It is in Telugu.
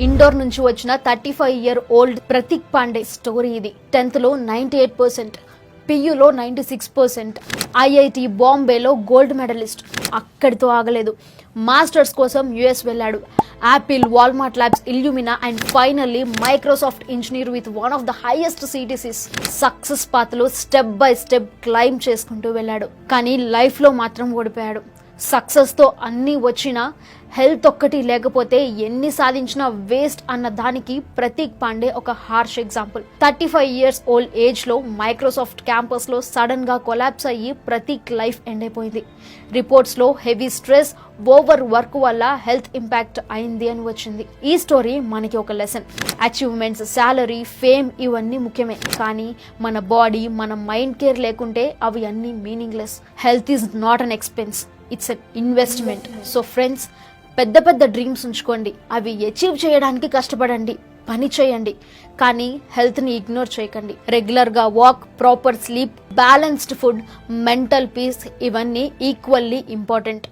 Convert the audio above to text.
ఇండోర్ నుంచి వచ్చిన 35-year-old ప్రతీక్ పాండే స్టోరీ ఇది. 10th లో 98%, పియులో 96%, ఐఐటి బాంబేలో గోల్డ్ మెడలిస్ట్. అక్కడితో ఆగలేదు. మాస్టర్స్ కోసం యుఎస్ వెళ్ళాడు. Apple, Walmart labs, Illumina and finally Microsoft engineer with one of the highest CTCs. Success పాత్లో స్టెప్ బై స్టెప్ క్లైమ్ చేసుకుంటూ వెళ్ళాడు. కానీ లైఫ్లో మాత్రం ఓడిపోయాడు. సక్సెస్తో అన్నీ వచ్చినా హెల్త్ ఒక్కటి లేకపోతే ఎన్ని సాధించినా వేస్ట్ అన్న దానికి ప్రతీక్ పాండే ఒక హార్ష్ ఎగ్జాంపుల్. 35 years old ఏజ్లో మైక్రోసాఫ్ట్ క్యాంపస్లో సడన్గా కొలాప్స్ అయ్యి ప్రతీక్ లైఫ్ ఎండ్ అయిపోయింది. రిపోర్ట్స్లో హెవీ స్ట్రెస్, ఓవర్ వర్క్ వల్ల హెల్త్ ఇంపాక్ట్ అయింది అని వచ్చింది. ఈ స్టోరీ మనకి ఒక లెసన్. అచీవ్మెంట్స్, శాలరీ, ఫేమ్ ఇవన్నీ ముఖ్యమే, కానీ మన బాడీ, మన మైండ్ కేర్ లేకుంటే అవి అన్నీ meaningless. Health is not an expense, it's an investment. So friends, పెద్ద పెద్ద డ్రీమ్స్ ఉంచుకోండి, అవి అచీవ్ చేయడానికి కష్టపడండి, పని చేయండి, కానీ హెల్త్ని ఇగ్నోర్ చేయకండి. రెగ్యులర్గా walk, proper sleep, balanced food, mental peace ఇవన్నీ ఈక్వల్లీ ఇంపార్టెంట్.